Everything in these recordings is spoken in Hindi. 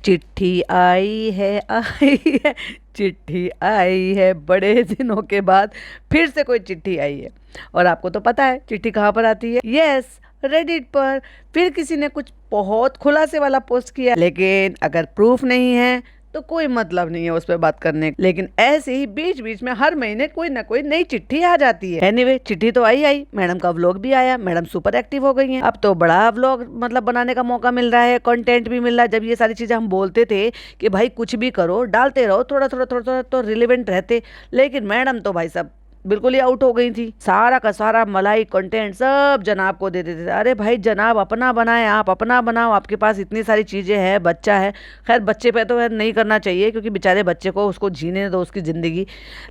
चिट्ठी आई है चिट्ठी आई है, बड़े दिनों के बाद फिर से कोई चिट्ठी आई है। और आपको तो पता है चिट्ठी कहाँ पर आती है? यस, रेडिट पर। फिर किसी ने कुछ बहुत खुलासे वाला पोस्ट किया, लेकिन अगर प्रूफ नहीं है तो कोई मतलब नहीं है उस पर बात करने। लेकिन ऐसे ही बीच बीच में हर महीने कोई ना कोई नई चिट्ठी आ जाती है। एनीवे, चिट्ठी तो आई, मैडम का व्लॉग भी आया, मैडम सुपर एक्टिव हो गई हैं। अब तो बड़ा व्लॉग मतलब बनाने का मौका मिल रहा है, कंटेंट भी मिल रहा है। जब ये सारी चीजें हम बोलते थे कि भाई कुछ भी करो, डालते रहो थोड़ा थोड़ा थोड़ा थोड़ा तो रिलेवेंट रहते, लेकिन मैडम तो भाई साहब बिल्कुल ही आउट हो गई थी। सारा का सारा मलाई कंटेंट सब जनाब को दे देते थे। अरे भाई जनाब अपना बनाए, आप अपना बनाओ, आपके पास इतनी सारी चीजें हैं, बच्चा है। खैर बच्चे पे तो नहीं करना चाहिए क्योंकि बेचारे बच्चे को उसको जीने दो उसकी जिंदगी,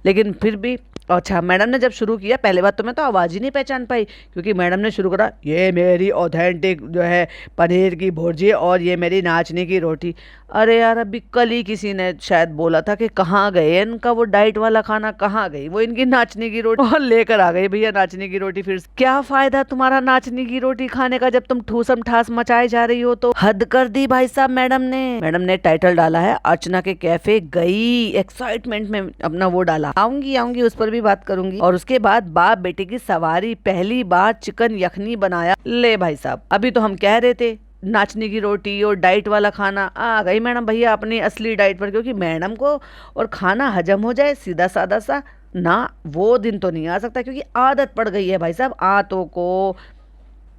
लेकिन फिर भी। अच्छा, मैडम ने जब शुरू किया, पहले बात तो मैं तो आवाज़ ही नहीं पहचान पाई क्योंकि मैडम ने शुरू करा, ये मेरी ऑथेंटिक जो है पनीर की भुर्जी और ये मेरी नाचने की रोटी। अरे यार, अभी कल ही किसी ने शायद बोला था कि कहाँ गए इनका वो डाइट वाला खाना, कहाँ गई वो इनकी नाचने की रोटी, और लेकर आ गई भैया नाचने की रोटी। फिर क्या फायदा तुम्हारा नाचने की रोटी खाने का जब तुम ठूसम ठास मचाए जा रही हो? तो हद कर दी भाई साहब मैडम ने। मैडम ने टाइटल डाला है अर्चना के कैफे गई, एक्साइटमेंट में अपना वो डाला। आऊंगी उस पर भी बात करूंगी। और उसके बाद बाप बेटे की सवारी, पहली बार चिकन यखनी बनाया। ले भाई साहब, अभी तो हम कह रहे थे नाचने की रोटी और डाइट वाला खाना, आ गई मैडम भैया अपनी असली डाइट पर। क्योंकि मैडम को और खाना हजम हो जाए सीधा सादा सा ना, वो दिन तो नहीं आ सकता क्योंकि आदत पड़ गई है भाई साहब। आंतों को,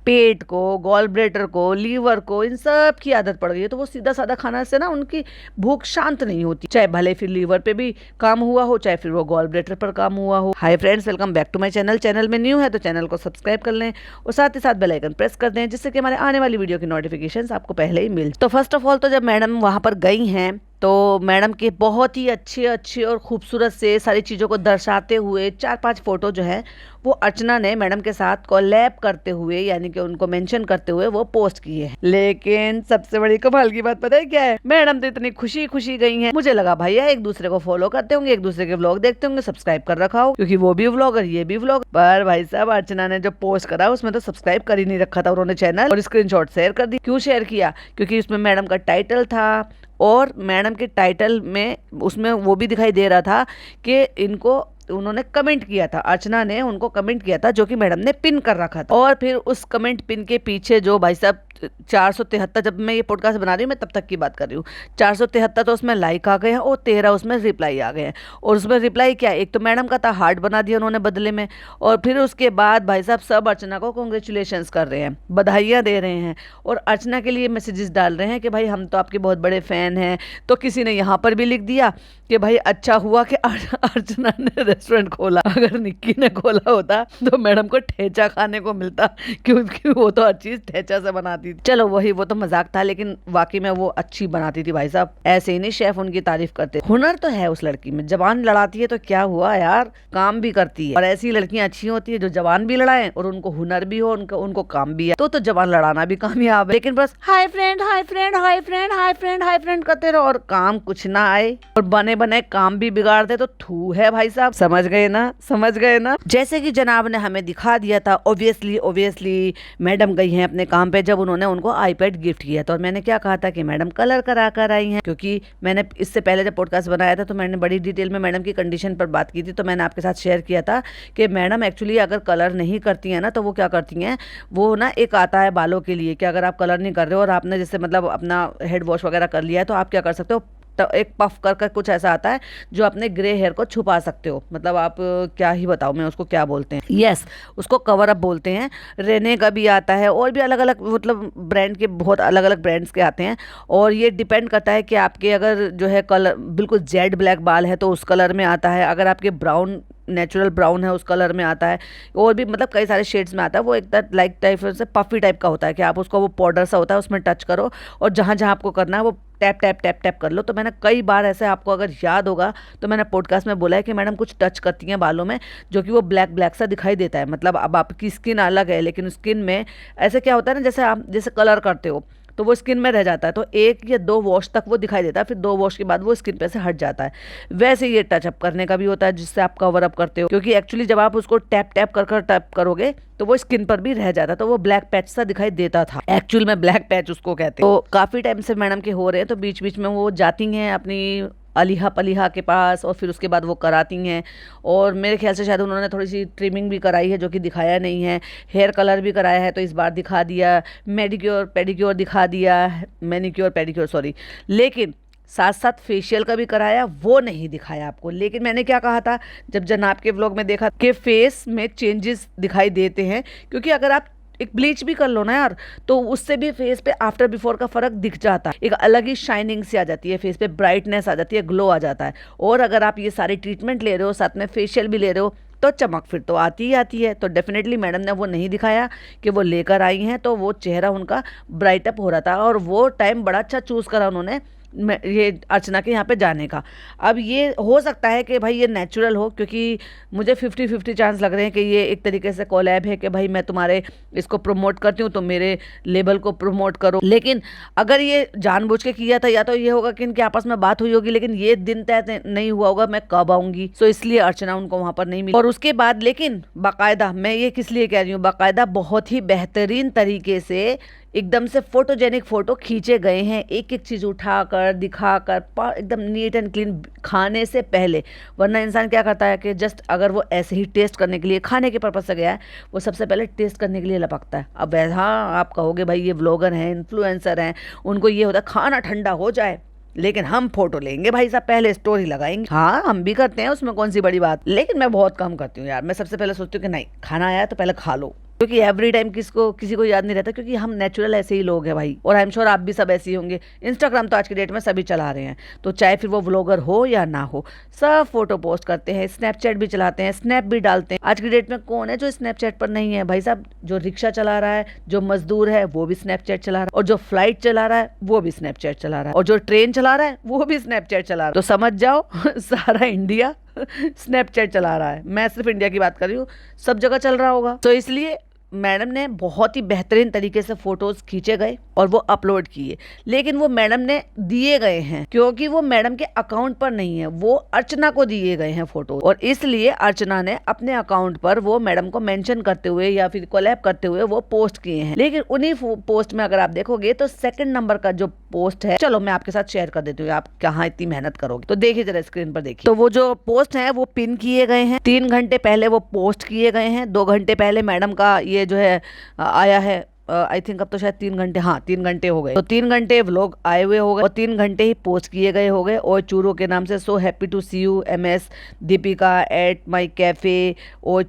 पेट को, गॉल ब्लैडर को, लीवर को, इन सब की आदत पड़ गई है। तो वो सीधा साधा खाना से ना उनकी भूख शांत नहीं होती, चाहे भले फिर लीवर पे भी काम हुआ हो, चाहे फिर वो गॉल ब्लैडर पर काम हुआ हो। Hi friends, welcome back to my channel. Channel में न्यू है तो चैनल को सब्सक्राइब कर लें और साथ ही साथ बेल आइकन प्रेस कर दें जिससे कि हमारे आने वाली वीडियो की नोटिफिकेशंस आपको पहले ही मिल। तो फर्स्ट ऑफ ऑल तो जब मैडम वहाँ पर गई हैं तो मैडम के बहुत ही अच्छे और खूबसूरत से सारी चीज़ों को दर्शाते हुए 4-5 फोटो जो है वो अर्चना ने मैडम के साथ कोलैब करते हुए, यानी कि उनको मेंशन करते हुए वो पोस्ट किए हैं। लेकिन सबसे बड़ी कमाल की बात पता है क्या है? मैडम तो इतनी खुशी खुशी गई हैं, मुझे लगा भैया एक दूसरे को फॉलो करते होंगे, एक दूसरे के व्लॉग देखते होंगे, सब्सक्राइब कर रखा हो क्योंकि वो भी व्लॉगर ये भी व्लॉग। पर भाई साहब अर्चना ने जो पोस्ट करा उसमें तो सब्सक्राइब कर ही नहीं रखा था उन्होंने चैनल, और स्क्रीनशॉट शेयर कर दी। क्यों शेयर किया? क्योंकि उसमें मैडम का टाइटल था और मैडम के टाइटल में उसमें वो भी दिखाई दे रहा था कि इनको उन्होंने कमेंट किया था, अर्चना ने उनको कमेंट किया था जो कि मैडम ने पिन कर रखा था। और फिर उस कमेंट पिन के पीछे जो भाई साहब 473, जब मैं ये पॉडकास्ट बना रही हूँ मैं तब तक की बात कर रही हूँ, 473 तो उसमें लाइक आ गए हैं और 13 उसमें रिप्लाई आ गए हैं। और उसमें रिप्लाई क्या, एक तो मैडम का था हार्ट बना दिया उन्होंने बदले में, और फिर उसके बाद भाई साहब सब अर्चना को कॉन्ग्रेचुलेशंस कर रहे हैं, बधाइयाँ दे रहे हैं और अर्चना के लिए मैसेजेस डाल रहे हैं कि भाई हम तो आपके बहुत बड़े फैन हैं। तो किसी ने यहाँ पर भी लिख दिया कि भाई अच्छा हुआ कि अर्चना ने रेस्टोरेंट खोला, अगर निक्की ने खोला होता तो मैडम को ठेचा खाने को मिलता क्योंकि वो तो हर चीज ठेचा से बनाती थी। चलो वही, वो तो मजाक था, लेकिन वाकई में वो अच्छी बनाती थी भाई साहब। ऐसे ही नहीं शेफ उनकी तारीफ करते। हुनर तो है उस लड़की में, जबान लड़ाती है तो क्या हुआ यार, काम भी करती है। और ऐसी लड़कियां अच्छी होती है जो जबान भी लड़ाए और उनको हुनर भी हो, उनको काम भी है। तो जबान लड़ाना भी कामयाब है, लेकिन बस hi friend hi friend hi friend hi friend hi friend करते रहो और काम कुछ ना आए और बने बने काम भी बिगाड़ दे तो थू है भाई साहब। समझ गए ना, समझ गए ना? जैसे कि जनाब ने हमें दिखा दिया था, ऑब्वियसली मैडम गई हैं अपने काम पे जब उन्होंने उनको आईपैड गिफ्ट किया था। और मैंने क्या कहा था कि मैडम कलर करा कर आई हैं, क्योंकि मैंने इससे पहले जब पॉडकास्ट बनाया था तो मैंने बड़ी डिटेल में मैडम की कंडीशन पर बात की थी। तो मैंने आपके साथ शेयर किया था कि मैडम एक्चुअली अगर कलर नहीं करती हैं ना तो वो क्या करती हैं, वो ना एक आता है बालों के लिए कि अगर आप कलर नहीं कर रहे हो और आपने जैसे मतलब अपना हेड वॉश वगैरह कर लिया है तो आप क्या कर सकते हो, तो एक पफ कर कुछ ऐसा आता है जो अपने ग्रे हेयर को छुपा सकते हो। मतलब आप क्या ही बताऊं मैं उसको क्या बोलते हैं, यस उसको कवर अप बोलते हैं। रेने का भी आता है और भी अलग अलग मतलब ब्रांड के, बहुत अलग अलग ब्रांड्स के आते हैं। और ये डिपेंड करता है कि आपके अगर जो है कलर बिल्कुल जेड ब्लैक बाल है तो उस कलर में आता है, अगर आपके ब्राउन नेचुरल ब्राउन है उस कलर में आता है, और भी मतलब कई सारे शेड्स में आता है। वो एक लाइक टाइप से पफी टाइप का होता है कि आप उसको, वो पाउडर सा होता है उसमें टच करो और जहाँ जहाँ आपको करना है वो टैप टैप टैप टैप कर लो। तो मैंने कई बार ऐसे, आपको अगर याद होगा तो मैंने पॉडकास्ट में बोला है कि मैडम कुछ टच करती हैं बालों में जो कि वो ब्लैक ब्लैक सा दिखाई देता है। मतलब अब आपकी स्किन अलग है लेकिन स्किन में ऐसे क्या होता है ना, जैसे आप जैसे कलर करते हो तो वो स्किन में रह जाता है, तो 1 या 2 वॉश तक वो दिखाई देता है, फिर 2 वॉश के बाद वो स्किन पे से हट जाता है। वैसे ये टचअप करने का भी होता है जिससे आप कवर अप करते हो, क्योंकि एक्चुअली जब आप उसको टैप टैप कर टैप करोगे तो वो स्किन पर भी रह जाता, तो वो ब्लैक पैच सा दिखाई देता था। एक्चुअल में ब्लैक पैच उसको कहते हैं। तो काफी टाइम से मैडम के हो रहे हैं, तो बीच बीच में वो जाती हैं अपनी अलीहा पलीहा के पास और फिर उसके बाद वो कराती हैं। और मेरे ख्याल से शायद उन्होंने थोड़ी सी ट्रिमिंग भी कराई है जो कि दिखाया नहीं है, हेयर कलर भी कराया है तो इस बार दिखा दिया, मेडिक्योर पेडिक्योर दिखा दिया, मैनिक्योर पेडिक्योर सॉरी, लेकिन साथ साथ फेशियल का भी कराया, वो नहीं दिखाया आपको। लेकिन मैंने क्या कहा था जब जनाब के व्लॉग में देखा कि फेस में चेंजेस दिखाई देते हैं, क्योंकि अगर आप एक ब्लीच भी कर लो ना यार, तो उससे भी फेस पे आफ्टर बिफोर का फर्क दिख जाता है, एक अलग ही शाइनिंग सी आ जाती है फेस पे, ब्राइटनेस आ जाती है, ग्लो आ जाता है। और अगर आप ये सारी ट्रीटमेंट ले रहे हो, साथ में फेशियल भी ले रहे हो, तो चमक फिर तो आती ही आती है। तो डेफिनेटली मैडम ने वो नहीं दिखाया कि वो लेकर आई हैं, तो वो चेहरा उनका ब्राइटअप हो रहा था और वो टाइम बड़ा अच्छा चूज़ करा उन्होंने ये अर्चना के यहाँ पे जाने का। अब ये हो सकता है कि भाई ये नेचुरल हो, क्योंकि मुझे 50-50 चांस लग रहे हैं कि ये एक तरीके से कोलैब है कि भाई मैं तुम्हारे इसको प्रमोट करती हूँ तो मेरे लेबल को प्रमोट करो। लेकिन अगर ये जानबूझ के किया था, या तो ये होगा कि इनके आपस में बात हुई होगी, लेकिन ये दिन तय नहीं हुआ होगा मैं कब आऊँगी, सो इसलिए अर्चना उनको वहाँ पर नहीं मिली। और उसके बाद लेकिन बाकायदा, मैं ये किस लिए कह रही हूँ, बाकायदा बहुत ही बेहतरीन तरीके से एकदम से फोटोजेनिक फोटो खींचे गए हैं, एक एक चीज़ उठाकर दिखाकर एकदम नीट एंड क्लीन, खाने से पहले। वरना इंसान क्या करता है कि जस्ट अगर वो ऐसे ही टेस्ट करने के लिए, खाने के पर्पज से गया है, वो सबसे पहले टेस्ट करने के लिए लपकता है। अब हाँ, आप कहोगे भाई ये व्लॉगर हैं, इन्फ्लुएंसर हैं, उनको ये होता है खाना ठंडा हो जाए, लेकिन हम फोटो लेंगे भाई साहब, पहले स्टोरी लगाएंगे। हाँ हम भी करते हैं, उसमें कौन सी बड़ी बात, लेकिन मैं बहुत कम करती हूँ यार। मैं सबसे पहले सोचती हूँ कि नहीं, खाना आया तो पहले खा लो, क्योंकि एवरी टाइम किसी को याद नहीं रहता, क्योंकि हम नेचुरल ऐसे ही लोग हैं भाई। और आई एम श्योर आप भी सब ऐसे ही होंगे। इंस्टाग्राम तो आज की डेट में सभी चला रहे हैं, तो चाहे फिर वो व्लॉगर हो या ना हो, सब फोटो पोस्ट करते हैं, स्नैपचैट भी चलाते हैं, स्नैप भी डालते हैं। आज की डेट में कौन है जो स्नैपचैट पर नहीं है भाई साहब? जो रिक्शा चला रहा है, जो मजदूर है वो भी स्नैपचैट चला रहा है, और जो फ्लाइट चला रहा है वो भी स्नैपचैट चला रहा है, और जो ट्रेन चला रहा है वो भी स्नैपचैट चला रहा है। तो समझ जाओ सारा इंडिया स्नैपचैट चला रहा है। मैं सिर्फ इंडिया की बात कर रही हूँ, सब जगह चल रहा होगा। तो इसलिए मैडम ने बहुत ही बेहतरीन तरीके से फोटोज खींचे गए और वो अपलोड किए, लेकिन वो मैडम ने दिए गए हैं क्योंकि वो मैडम के अकाउंट पर नहीं है, वो अर्चना को दिए गए हैं फोटो, और इसलिए अर्चना ने अपने अकाउंट पर वो मैडम को मेंशन करते हुए या फिर कोलैब करते हुए वो पोस्ट किए हैं। लेकिन उन्हीं पोस्ट में अगर आप देखोगे तो 2nd नंबर का जो पोस्ट है, चलो मैं आपके साथ शेयर कर देती हूँ, आप कहाँ इतनी मेहनत करोगे, तो देखिए जरा स्क्रीन पर देखिए। तो वो जो पोस्ट है वो पिन किए गए हैं, 3 घंटे पहले वो पोस्ट किए गए हैं। 2 घंटे पहले मैडम का ये जो है आया है, आई थिंक अब तो शायद 3 घंटे, हाँ 3 घंटे हो गए, तो 3 घंटे व्लॉग आए हुए हो गए और 3 घंटे ही पोस्ट किए गए हो गए। और चूरो के नाम से so happy to see you MS Deepika at my cafe O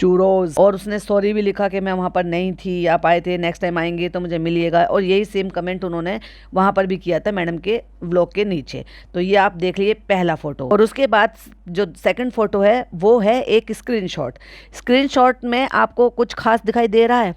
churros, और उसने सॉरी भी लिखा कि मैं वहाँ पर नहीं थी, आप आए थे, नेक्स्ट टाइम आएंगे तो मुझे मिलिएगा। और यही सेम कमेंट उन्होंने वहाँ पर भी किया था मैडम के व्लॉग के नीचे। तो ये आप देख लीजिए पहला फोटो। और उसके बाद जो 2nd फोटो है वो है एक स्क्रीनशॉट में आपको कुछ खास दिखाई दे रहा है?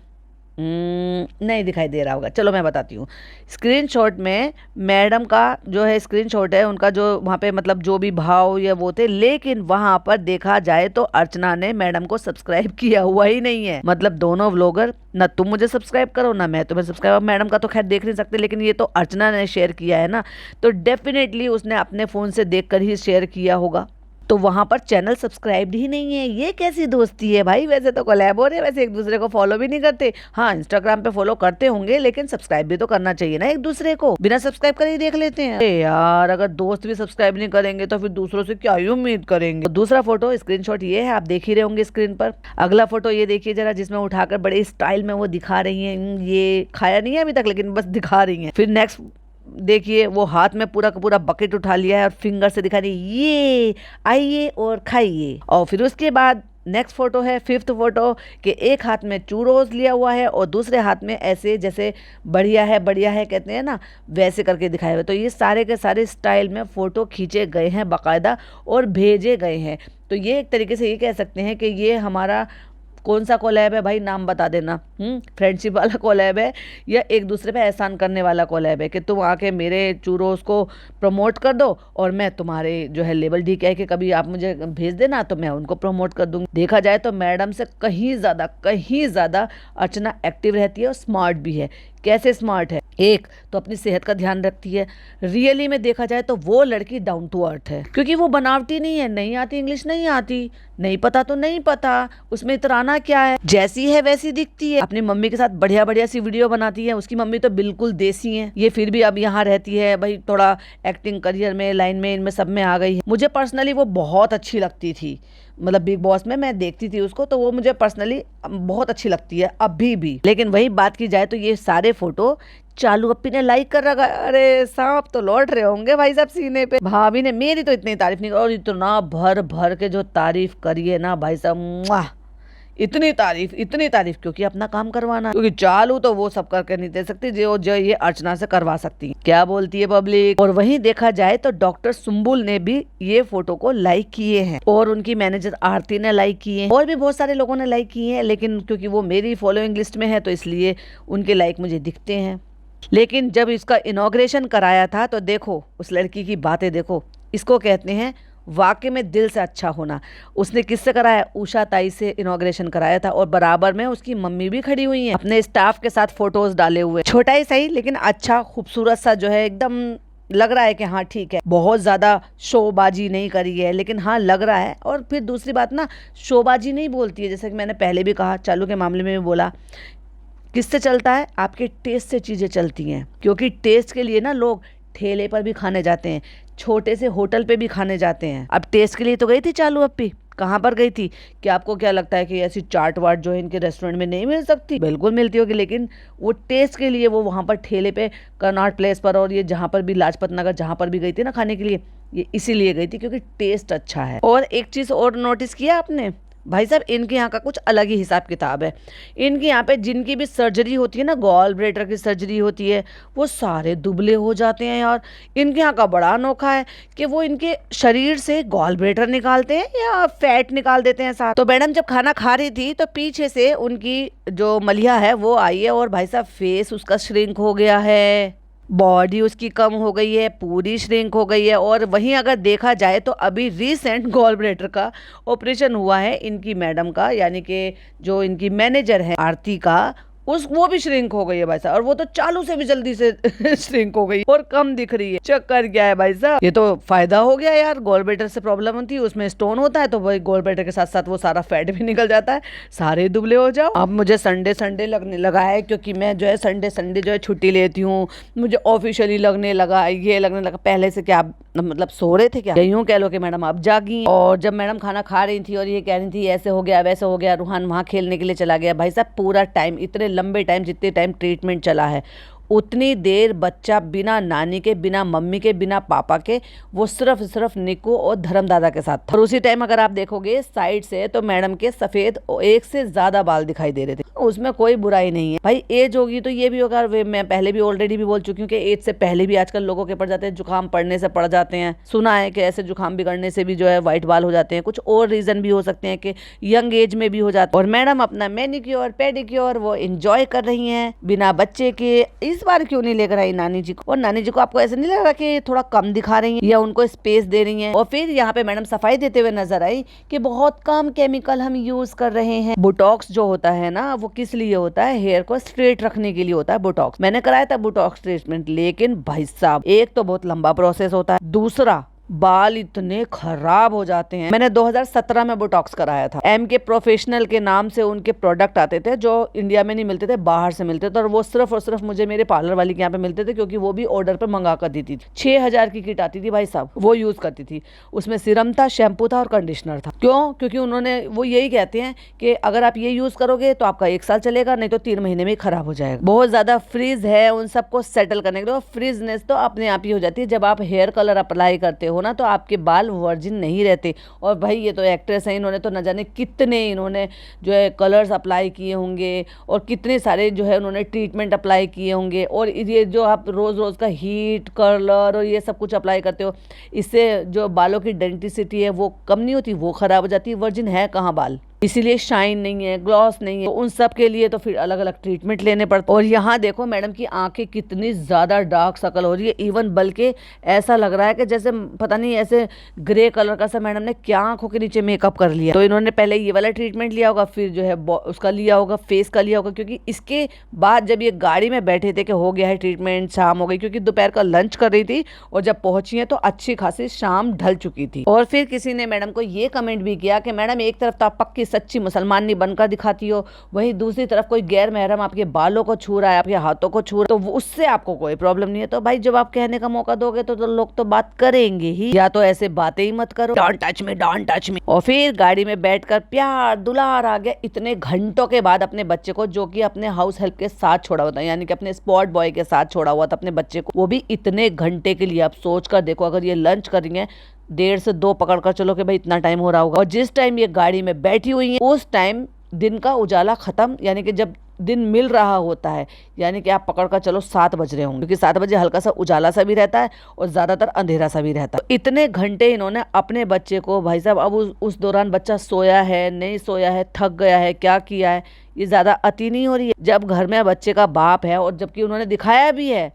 नहीं दिखाई दे रहा होगा, चलो मैं बताती हूँ। स्क्रीनशॉट में मैडम का जो है स्क्रीनशॉट है, उनका जो वहाँ पे मतलब जो भी भाव या वो थे, लेकिन वहाँ पर देखा जाए तो अर्चना ने मैडम को सब्सक्राइब किया हुआ ही नहीं है। मतलब दोनों व्लॉगर, ना तुम मुझे सब्सक्राइब करो ना मैं तुम्हें सब्सक्राइब। मैडम का तो खैर देख नहीं सकते, लेकिन ये तो अर्चना ने शेयर किया है ना, तो डेफिनेटली उसने अपने फ़ोन से देख कर ही शेयर किया होगा। तो वहां पर चैनल सब्सक्राइब ही नहीं है, ये कैसी दोस्ती है भाई? वैसे तो कोलैब हो रहे हैं, वैसे एक दूसरे को फॉलो भी नहीं करते। हाँ इंस्टाग्राम पे फॉलो करते होंगे, लेकिन सब्सक्राइब भी तो करना चाहिए ना एक दूसरे को, बिना सब्सक्राइब करे ही देख लेते हैं। अरे यार अगर दोस्त भी सब्सक्राइब नहीं करेंगे तो फिर दूसरों से क्या ही उम्मीद करेंगे। तो दूसरा फोटो स्क्रीनशॉट ये है, आप देख ही रहे होंगे स्क्रीन पर। अगला फोटो ये देखिए जरा, जिसमें उठाकर बड़े स्टाइल में वो दिखा रही है, ये खाया नहीं है अभी तक लेकिन बस दिखा रही है। फिर नेक्स्ट देखिए, वो हाथ में पूरा का पूरा बकेट उठा लिया है और फिंगर से दिखा रही है, ये आइए और खाइए। और फिर उसके बाद नेक्स्ट फोटो है 5th फोटो कि एक हाथ में चूरोज लिया हुआ है और दूसरे हाथ में ऐसे जैसे बढ़िया है कहते हैं ना, वैसे करके दिखाए हुए। तो ये सारे के सारे स्टाइल में फ़ोटो खींचे गए हैं बाकायदा और भेजे गए हैं। तो ये एक तरीके से ये कह सकते हैं कि ये हमारा कौन सा कोलैब है भाई, नाम बता देना। फ्रेंडशिप वाला कोलैब है या एक दूसरे पे एहसान करने वाला कोलैब है कि तुम आके मेरे चूरोस को प्रमोट कर दो और मैं तुम्हारे जो है लेवल डी कह के कभी आप मुझे भेज देना तो मैं उनको प्रमोट कर दूंगी। देखा जाए तो मैडम से कहीं ज़्यादा अर्चना एक्टिव रहती है और स्मार्ट भी है। कैसे स्मार्ट है? एक तो अपनी सेहत का ध्यान रखती है। रियली में देखा जाए तो वो लड़की डाउन टू अर्थ है, क्योंकि वो बनावटी नहीं है। नहीं आती इंग्लिश, नहीं आती, नहीं पता तो नहीं पता, उसमें इतराना क्या है, जैसी है वैसी दिखती है। अपनी मम्मी के साथ बढ़िया बढ़िया सी वीडियो बनाती है। उसकी मम्मी तो बिल्कुल देसी है, ये फिर भी अब यहाँ रहती है भाई, थोड़ा एक्टिंग करियर में, लाइन में, इनमें सब में आ गई है। मुझे पर्सनली वो बहुत अच्छी लगती थी, मतलब बिग बॉस में मैं देखती थी उसको, तो वो मुझे पर्सनली बहुत अच्छी लगती है अभी भी। लेकिन वही बात की जाए तो ये सारे फोटो चालू अप्पी ने लाइक कर रखा है। अरे सांप तो लौट रहे होंगे भाई साहब सीने पे। भाभी ने मेरी तो इतनी तारीफ नहीं की, और इतना भर भर के जो तारीफ करी है ना भाई साहब, मुआ, इतनी तारीफ, क्योंकि अपना काम करवाना, क्योंकि चालू तो वो सब करके नहीं दे सकती जो जो ये अर्चना से करवा सकती है। क्या बोलती है पब्लिक। और वहीं देखा जाए तो डॉक्टर सुम्बुल ने भी ये फोटो को लाइक किए हैं, और उनकी मैनेजर आरती ने लाइक किए हैं, और भी बहुत सारे लोगों ने लाइक किए हैं। लेकिन क्योंकि वो मेरी फॉलोइंग लिस्ट में है तो इसलिए उनके लाइक मुझे दिखते हैं। लेकिन जब इसका इनॉग्रेशन कराया था तो देखो उस लड़की की बातें देखो, इसको कहते हैं वाकई में दिल से अच्छा होना। उसने किससे कराया? उषा ताई से इनॉग्रेशन कराया था, और बराबर में उसकी मम्मी भी खड़ी हुई है अपने स्टाफ के साथ फोटोज डाले हुए। छोटा ही सही लेकिन अच्छा खूबसूरत सा जो है, एकदम लग रहा है कि हाँ ठीक है, बहुत ज़्यादा शोबाजी नहीं करी है, लेकिन हाँ लग रहा है। और फिर दूसरी बात ना, शोबाजी नहीं बोलती है, जैसे कि मैंने पहले भी कहा, चालू के मामले में भी बोला, किससे चलता है? आपके टेस्ट से चीज़ें चलती हैं। क्योंकि टेस्ट के लिए ना लोग ठेले पर भी खाने जाते हैं, छोटे से होटल पे भी खाने जाते हैं। अब टेस्ट के लिए तो गई थी चालू अप्पी, कहाँ पर गई थी? कि आपको क्या लगता है कि ऐसी चाट वाट जो है इनके रेस्टोरेंट में नहीं मिल सकती? बिल्कुल मिलती होगी, लेकिन वो टेस्ट के लिए वो वहाँ पर ठेले पे, कर्नाट प्लेस पर, और ये जहाँ पर भी लाजपत नगर जहाँ पर भी गई थी ना खाने के लिए, ये इसीलिए गई थी क्योंकि टेस्ट अच्छा है। और एक चीज़ और नोटिस किया आपने भाई साहब, इनके यहाँ का कुछ अलग ही हिसाब किताब है। इनके यहाँ पे जिनकी भी सर्जरी होती है ना, गॉल ब्लैडर की सर्जरी होती है, वो सारे दुबले हो जाते हैं यार। इनके यहाँ का बड़ा अनोखा है कि वो इनके शरीर से गॉल ब्लैडर निकालते हैं या फैट निकाल देते हैं साथ। तो मैडम जब खाना खा रही थी तो पीछे से उनकी जो मलिया है वो आई है, और भाई साहब फेस उसका श्रिंक हो गया है, बॉडी उसकी कम हो गई है, पूरी श्रिंक हो गई है। और वहीं अगर देखा जाए तो अभी रिसेंट गॉल ब्लैडर का ऑपरेशन हुआ है इनकी मैडम का, यानी कि जो इनकी मैनेजर है आरती का, वो भी श्रिंक हो गई है भाई साहब। और वो तो चालू से भी जल्दी से श्रिंक हो गई और कम दिख रही है। चक्कर क्या है भाई साहब, ये तो फायदा हो गया यार। गॉल ब्लैडर से प्रॉब्लम होती है, उसमें स्टोन होता है, तो भाई गॉल ब्लैडर के साथ साथ वो सारा फैट भी निकल जाता है, सारे दुबले हो जाओ। अब मुझे संडे लगने लगा है, क्योंकि मैं जो है संडे जो है छुट्टी लेती हूँ, मुझे ऑफिशियली लगने लगा, ये लगने लगा। पहले से क्या मतलब सो रहे थे क्या, यूँ कह लो कि मैडम अब जागी। और जब मैडम खाना खा रही थी और ये कह रही थी ऐसे हो गया वैसे हो गया, रूहान वहाँ खेलने के लिए चला गया, भाई साहब पूरा टाइम, इतने लंबे टाइम जितने टाइम ट्रीटमेंट चला है, उतनी देर बच्चा बिना नानी के, बिना मम्मी के, बिना पापा के, वो सिर्फ निक्कू और धर्म दादा के साथ था। और उसी टाइम अगर आप देखोगे साइड से तो मैडम के सफेद एक से ज्यादा बाल दिखाई दे रहे थे। उसमें कोई बुराई नहीं है भाई, एज होगी तो ये भी होगा। मैं पहले भी ऑलरेडी भी बोल चुकी हूँ कि एज से पहले भी आजकल लोगों के पड़ जाते हैं, जुकाम पड़ने से पड़ जाते हैं। सुना है कि ऐसे जुकाम बिगड़ने से भी जो है व्हाइट बाल हो जाते हैं। कुछ और रीजन भी हो सकते हैं कि यंग एज में भी हो जाते हैं। और मैडम अपना मैनिक्योर पेडिक्योर वो एंजॉय कर रही हैं बिना बच्चे के। इस बार क्यों नहीं लेकर आई नानी जी को? और नानी जी को आपको ऐसा नहीं लग रहा कि थोड़ा कम दिखा रही हैं या उनको स्पेस दे रही हैं? और फिर यहाँ पे मैडम सफाई देते हुए नजर आई कि बहुत कम केमिकल हम यूज कर रहे हैं। बोटॉक्स जो होता है ना, वो किस लिए होता है? हेयर को स्ट्रेट रखने के लिए होता है बोटॉक्स। मैंने कराया था बोटॉक्स ट्रीटमेंट, लेकिन भाई साहब एक तो बहुत लंबा प्रोसेस होता है, दूसरा बाल इतने खराब हो जाते हैं। मैंने 2017 में बोटॉक्स कराया था। एम के प्रोफेशनल के नाम से उनके प्रोडक्ट आते थे जो इंडिया में नहीं मिलते थे, बाहर से मिलते थे, और वो सिर्फ और सिर्फ मुझे मेरे पार्लर वाली के यहाँ पे मिलते थे, क्योंकि वो भी ऑर्डर पर मंगा कर दी थी। 6000 की किट आती थी भाई साहब, वो यूज करती थी। उसमें सीरम था, शैम्पू था और कंडीशनर था। क्यों? क्योंकि उन्होंने वो यही कहते हैं कि अगर आप ये यूज करोगे तो आपका 1 साल चलेगा, नहीं तो 3 महीने में खराब हो जाएगा। बहुत ज्यादा फ्रीज है उन सबको सेटल करने के लिए। फ्रीजनेस तो अपने आप ही हो जाती है जब आप हेयर कलर अप्लाई करते हो ना, तो आपके बाल वर्जिन नहीं रहते। और भाई ये तो एक्ट्रेस है, इन्होंने तो न जाने कितने इन्होंने जो है कलर्स अप्लाई किए होंगे और कितने सारे जो है उन्होंने ट्रीटमेंट अप्लाई किए होंगे। और ये जो आप रोज रोज का हीट कलर और ये सब कुछ अप्लाई करते हो, इससे जो बालों की डेंटिसिटी है वो कम नहीं होती, वो खराब हो जाती है। वर्जिन है कहाँ बाल? इसीलिए शाइन नहीं है, ग्लॉस नहीं है, तो उन सब के लिए तो फिर अलग अलग ट्रीटमेंट लेने पड़ते। और यहाँ देखो मैडम की आंखें कितनी ज्यादा डार्क सर्कल हो रही है, इवन बल्कि ऐसा लग रहा है कि जैसे पता नहीं ऐसे ग्रे कलर का सा मैडम ने क्या आंखों के नीचे मेकअप कर लिया। तो इन्होंने पहले ये वाला ट्रीटमेंट लिया होगा, फिर जो है उसका लिया होगा, फेस का लिया होगा, क्योंकि इसके बाद जब ये गाड़ी में बैठे थे कि हो गया है ट्रीटमेंट, शाम हो गई, क्योंकि दोपहर का लंच कर रही थी और जब पहुंची है तो अच्छी खासी शाम ढल चुकी थी। और फिर किसी ने मैडम को ये कमेंट भी किया कि मैडम एक तरफ तो आप पक्की सच्ची मुसलमान नहीं बनकर दिखाती हो, वहीं दूसरी तरफ कोई गैर महरम आपके बालों को छू रहा है, आपके हाथों को छू रहा है, तो उससे आपको कोई प्रॉब्लम नहीं है। तो भाई जब आप कहने का मौका दोगे तो लोग तो बात करेंगे ही, या तो ऐसे बातें ही मत करो, don't touch me, don't touch me. और फिर गाड़ी में बैठकर प्यार दुलार आ गया इतने घंटों के बाद अपने बच्चे को, जो कि अपने हाउस हेल्प के साथ छोड़ा हुआ था, यानी कि अपने स्पॉट बॉय के साथ छोड़ा हुआ था अपने बच्चे को, वो भी इतने घंटे के लिए। आप सोच कर देखो, अगर ये लंच कर रही है 1:30 से 2 पकड़ कर चलो कि भाई इतना टाइम हो रहा होगा, और जिस टाइम ये गाड़ी में बैठी हुई है उस टाइम दिन का उजाला खत्म, यानी कि जब दिन मिल रहा होता है, यानी कि आप पकड़ कर चलो 7 बज रहे होंगे, क्योंकि 7 बजे हल्का सा उजाला सा भी रहता है और ज्यादातर अंधेरा सा भी रहता है। तो इतने घंटे इन्होंने अपने बच्चे को, भाई साहब अब उस दौरान बच्चा सोया है नहीं सोया है, थक गया है, क्या किया है, ये ज्यादा अति नहीं हो रही है जब घर में बच्चे का बाप है। और जबकि उन्होंने दिखाया भी है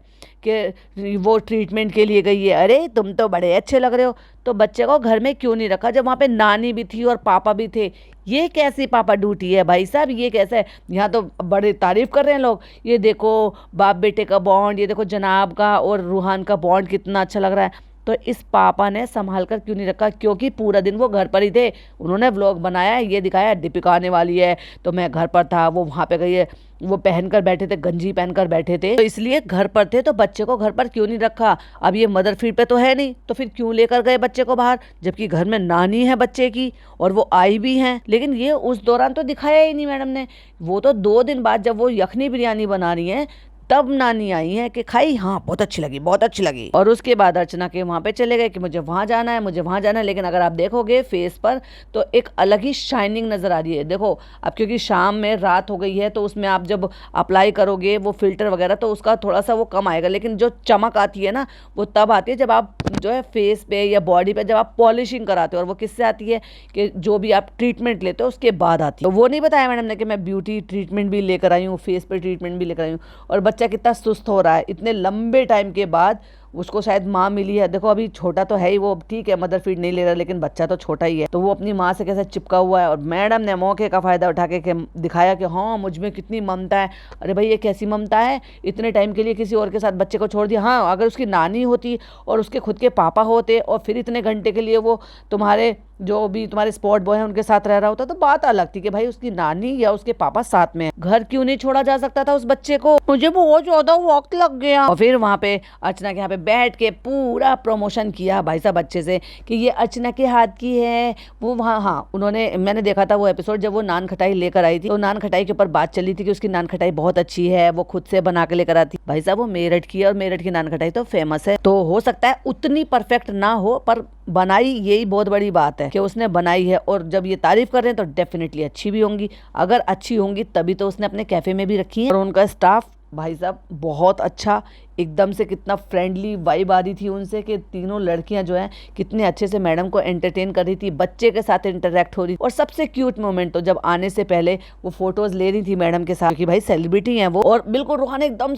कि वो ट्रीटमेंट के लिए गई है, अरे तुम तो बड़े अच्छे लग रहे हो, तो बच्चे को घर में क्यों नहीं रखा जब वहाँ पे नानी भी थी और पापा भी थे। ये कैसी पापा ड्यूटी है भाई साहब, ये कैसा है। यहाँ तो बड़े तारीफ कर रहे हैं लोग, ये देखो बाप बेटे का बॉन्ड, ये देखो जनाब का और रूहान का बॉन्ड कितना अच्छा लग रहा है। तो इस पापा ने संभाल कर क्यों नहीं रखा, क्योंकि पूरा दिन वो घर पर ही थे। उन्होंने व्लॉग बनाया है, ये दिखाया दीपिका आने वाली है तो मैं घर पर था, वो वहाँ पे गई है, वो पहनकर बैठे थे, गंजी पहनकर बैठे थे, तो इसलिए घर पर थे। तो बच्चे को घर पर क्यों नहीं रखा। अब ये मदर फीड पे तो है नहीं, तो फिर क्यों लेकर गए बच्चे को बाहर, जबकि घर में नानी है बच्चे की और वो आई भी हैं। लेकिन ये उस दौरान तो दिखाया ही नहीं मैडम ने। वो तो 2 दिन बाद जब वो यखनी बिरयानी बना रही है तब नानी आई है कि खाई, हाँ बहुत अच्छी लगी, बहुत अच्छी लगी। और उसके बाद अर्चना के वहाँ पे चले गए कि मुझे वहाँ जाना है, मुझे वहाँ जाना है। लेकिन अगर आप देखोगे फेस पर तो एक अलग ही शाइनिंग नजर आ रही है। देखो अब क्योंकि शाम में रात हो गई है तो उसमें आप जब अप्लाई करोगे वो फिल्टर वगैरह तो उसका थोड़ा सा वो कम आएगा, लेकिन जो चमक आती है ना वो तब आती है जब आप जो है फेस पे या बॉडी पे जब आप पॉलिशिंग कराते हो। और वो किससे आती है कि जो भी आप ट्रीटमेंट लेते हो उसके बाद आती है। तो वो नहीं बताया मैडम ने कि मैं ब्यूटी ट्रीटमेंट भी लेकर आई हूँ, फेस पे ट्रीटमेंट भी लेकर आई हूँ। और बच्चा कितना सुस्त हो रहा है इतने लंबे टाइम के बाद, उसको शायद माँ मिली है। देखो अभी छोटा तो है ही, वो ठीक है मदर फीड नहीं ले रहा, लेकिन बच्चा तो छोटा ही है, तो वो अपनी माँ से कैसे चिपका हुआ है। और मैडम ने मौके का फायदा उठा के दिखाया कि हाँ मुझ में कितनी ममता है। अरे भाई ये कैसी ममता है, इतने टाइम के लिए किसी और के साथ बच्चे को छोड़ दिया। हाँ अगर उसकी नानी होती और उसके खुद के पापा होते और फिर इतने घंटे के लिए वो तुम्हारे जो भी तुम्हारे स्पॉट बॉय हैं उनके साथ रह रहा होता तो बात अलग थी कि भाई उसकी नानी या उसके पापा साथ में है। घर क्यों नहीं छोड़ा जा सकता था उस बच्चे को, मुझे बहुत ज्यादा वक्त लग गया। और फिर वहाँ पे अर्चना के यहाँ पे बैठ के पूरा प्रमोशन किया भाई साहब बच्चे से कि ये अर्चना के हाथ की है। वो वहाँ हाँ उन्होंने, मैंने देखा था वो एपिसोड जब वो नान खटाई लेकर आई थी, तो नान खटाई के ऊपर बात चली थी कि उसकी नान खटाई बहुत अच्छी है, वो खुद से बना के लेकर आती। भाई साहब वो मेरठ की है और मेरठ की नान खटाई तो फेमस है, तो हो सकता है उतनी परफेक्ट ना हो पर बनाई, यही बहुत बड़ी बात है कि उसने बनाई है। और जब ये तारीफ कर रहे हैं तो डेफिनेटली अच्छी भी होंगी, अगर अच्छी होंगी तभी तो उसने अपने कैफे में भी रखी है। और उनका स्टाफ भाई साहब बहुत अच्छा, एकदम से कितना फ्रेंडली वाइब आ रही थी उनसे कि तीनों लड़कियां जो हैं कितने अच्छे से मैडम को एंटरटेन कर रही थी, बच्चे के साथ इंटरेक्ट हो रही। और सबसे क्यूट मोमेंट तो जब आने से पहले वो फोटोज ले रही थी मैडम के साथ, कि भाई सेलिब्रिटी हैं वो, और बिल्कुल रूहान एकदम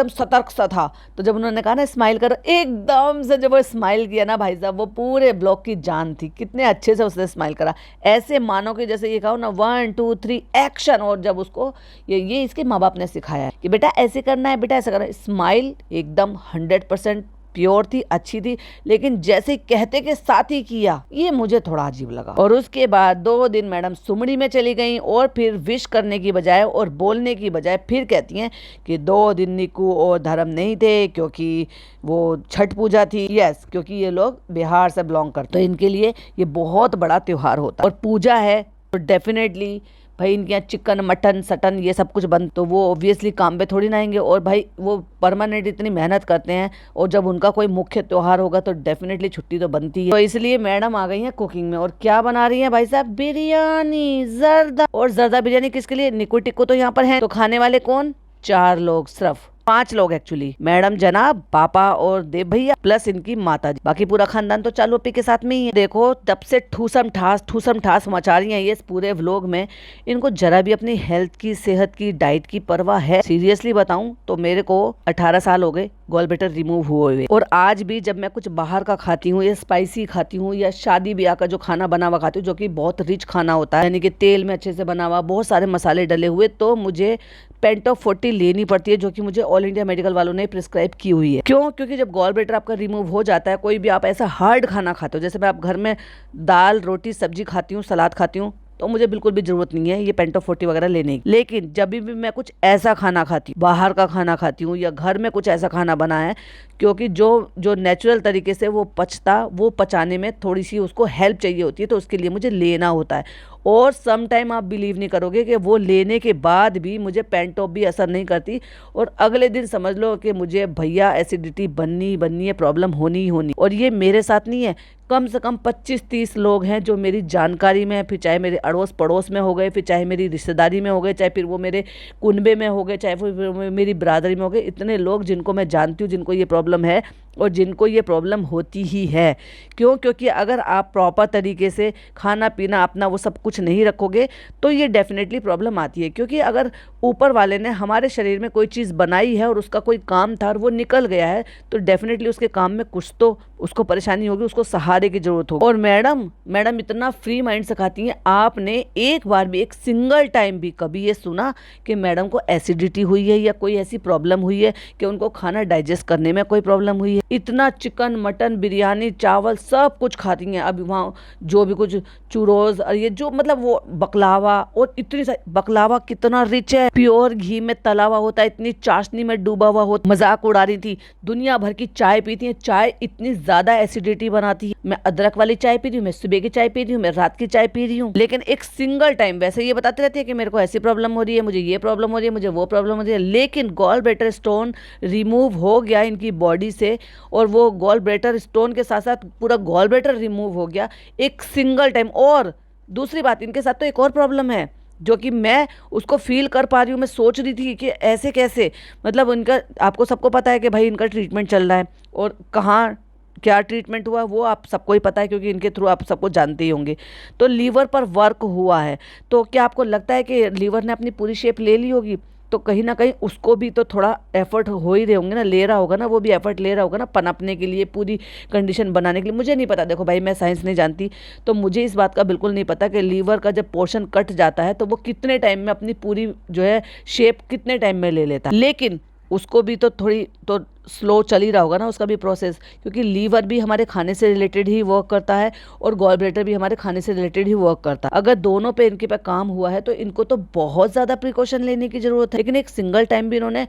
सतर्क सा था। तो जब उन्होंने कहा ना स्माइल करो, एकदम से जब वो स्माइल किया ना भाई साहब वो पूरे ब्लॉग की जान थी, कितने अच्छे से उसने स्माइल करा, ऐसे मानो कि जैसे ये कहो ना 1 2 3 एक्शन। और जब उसको ये इसके माँ बाप ने सिखाया है कि बेटा ऐसे करना है, बेटा ऐसा करना है। स्माइल एकदम 100% प्योर थी, अच्छी थी, लेकिन जैसे कहते के साथ ही किया, ये मुझे थोड़ा अजीब लगा। और उसके बाद 2 दिन मैडम सुमड़ी में चली गई और फिर विश करने की बजाय और बोलने की बजाय फिर कहती हैं कि 2 दिन निकू और धर्म नहीं थे क्योंकि वो छठ पूजा थी। यस, क्योंकि ये लोग बिहार से बिलोंग करते, तो इनके लिए ये बहुत बड़ा त्योहार होता है और पूजा है तो डेफिनेटली भाई इनके यहाँ चिकन मटन सटन ये सब कुछ बंद, तो वो ऑब्वियसली काम पे थोड़ी ना आएंगे। और भाई वो परमानेंट इतनी मेहनत करते हैं और जब उनका कोई मुख्य त्योहार होगा तो डेफिनेटली छुट्टी तो बनती है। तो इसलिए मैडम आ गई हैं कुकिंग में। और क्या बना रही हैं भाई साहब, बिरयानी, जर्दा। और जर्दा बिरयानी किसके लिए, निकू टिक्कू तो यहाँ पर है, तो खाने वाले कौन, 4 लोग, सिर्फ 5 लोग एक्चुअली, मैडम जनाब, पापा और देव भैया प्लस इनकी माता जी, बाकी पूरा खानदान तो चालू पी के साथ में ही है। देखो तब से ठूसम ठास मचा रही है ये इस पूरे व्लॉग में। इनको जरा भी अपनी हेल्थ की, सेहत की, डाइट की परवाह है? सीरियसली बताऊं तो मेरे को 18 साल हो गए गॉल ब्लैडर रिमूव हुए, और आज भी जब मैं कुछ बाहर का खाती हूँ या स्पाइसी खाती हूँ या शादी ब्याह का जो खाना बना हुआ खाती हूँ, जो कि बहुत रिच खाना होता है, यानी कि तेल में अच्छे से बना हुआ, बहुत सारे मसाले डले हुए, तो मुझे पेंटॉप 40 लेनी पड़ती है, जो कि मुझे ऑल इंडिया मेडिकल वालों ने प्रिस्क्राइब की हुई है। क्यों? क्योंकि जब गॉल ब्लैडर आपका रिमूव हो जाता है, कोई भी आप ऐसा हार्ड खाना खाते हो, जैसे मैं आप घर में दाल रोटी सब्जी खाती हूँ, सलाद खाती हूँ, तो मुझे बिल्कुल भी जरूरत नहीं है ये पेंटॉप 40 वगैरह लेने की। लेकिन जब भी मैं कुछ ऐसा खाना खाती हूँ, बाहर का खाना खाती हूँ या घर में कुछ ऐसा खाना बना है, क्योंकि जो नेचुरल तरीके से वो पचाने में थोड़ी सी उसको हेल्प चाहिए होती है, तो उसके लिए मुझे लेना होता है। और सम टाइम आप बिलीव नहीं करोगे कि वो लेने के बाद भी मुझे पेंटॉप भी असर नहीं करती, और अगले दिन समझ लो कि मुझे भैया एसिडिटी बननी है, प्रॉब्लम होनी ही होनी। और ये मेरे साथ नहीं है, कम से कम 25-30 लोग हैं जो मेरी जानकारी में है, फिर चाहे मेरे अड़ोस पड़ोस में हो गए, फिर चाहे मेरी रिश्तेदारी में हो गए, चाहे फिर वो मेरे कुनबे में हो गए, चाहे फिर मेरी बिरादरी में हो गए, इतने लोग जिनको मैं जानती हूँ जिनको ये प्रॉब्लम है और जिनको ये प्रॉब्लम होती ही है। क्यों? क्योंकि अगर आप प्रॉपर तरीके से खाना पीना अपना वो सब कुछ नहीं रखोगे तो ये डेफिनेटली प्रॉब्लम आती है। क्योंकि अगर ऊपर वाले ने हमारे शरीर में कोई चीज़ बनाई है और उसका कोई काम था और वो निकल गया है, तो डेफिनेटली उसके काम में कुछ तो उसको परेशानी होगी, उसको सहारे की जरूरत होगी। और मैडम इतना फ्री माइंड सिखाती हैं, आपने एक बार भी, एक सिंगल टाइम भी कभी ये सुना कि मैडम को एसिडिटी हुई है या कोई ऐसी प्रॉब्लम हुई है कि उनको खाना डाइजेस्ट करने में कोई प्रॉब्लम हुई है? इतना चिकन, मटन, बिरयानी, चावल सब कुछ खाती हैं। अभी वहाँ जो भी कुछ चुरोज और ये जो मतलब वो बकलावा, और इतनी सारी बकलावा कितना रिच है, प्योर घी में तला हुआ होता है, इतनी चाशनी में डूबा हुआ होता। मजाक उड़ा रही थी, दुनिया भर की चाय पीती है, चाय इतनी ज्यादा एसिडिटी बनाती है। मैं अदरक वाली चाय पी रही हूँ, मैं सुबह की चाय पी रही हूँ, मैं रात की चाय पी रही हूँ, लेकिन एक सिंगल टाइम वैसे ये बताते रहती है कि मेरे को ऐसी प्रॉब्लम हो रही है, मुझे ये प्रॉब्लम हो रही है, मुझे वो प्रॉब्लम हो रही है। लेकिन गॉल ब्लैडर स्टोन रिमूव हो गया इनकी बॉडी से, और वो गॉल ब्लैडर स्टोन के साथ साथ पूरा गॉल ब्लैडर रिमूव हो गया एक सिंगल टाइम। और दूसरी बात, इनके साथ तो एक और प्रॉब्लम है जो कि मैं उसको फील कर पा रही हूँ। मैं सोच रही थी कि ऐसे कैसे, मतलब उनका, आपको सबको पता है कि भाई इनका ट्रीटमेंट चल रहा है, और कहाँ क्या ट्रीटमेंट हुआ वो आप सबको ही पता है, क्योंकि इनके थ्रू आप सबको जानते ही होंगे। तो लीवर पर वर्क हुआ है, तो क्या आपको लगता है कि लीवर ने अपनी पूरी शेप ले ली होगी? तो कहीं ना कहीं उसको भी तो थोड़ा एफर्ट हो ही रहे होंगे ना, ले रहा होगा ना, वो भी एफर्ट ले रहा होगा ना पनपने के लिए, पूरी कंडीशन बनाने के लिए। मुझे नहीं पता, देखो भाई मैं साइंस नहीं जानती, तो मुझे इस बात का बिल्कुल नहीं पता कि लीवर का जब पोर्शन कट जाता है तो वो कितने टाइम में अपनी पूरी जो है शेप कितने टाइम में ले लेता है। लेकिन उसको भी तो थोड़ी तो स्लो चल ही रहा होगा ना उसका भी प्रोसेस, क्योंकि लीवर भी हमारे खाने से रिलेटेड ही वर्क करता है और गॉल ब्लैडर भी हमारे खाने से रिलेटेड ही वर्क करता है। अगर दोनों पे इनके पे काम हुआ है तो इनको तो बहुत ज़्यादा प्रिकॉशन लेने की ज़रूरत है। लेकिन एक सिंगल टाइम भी इन्होंने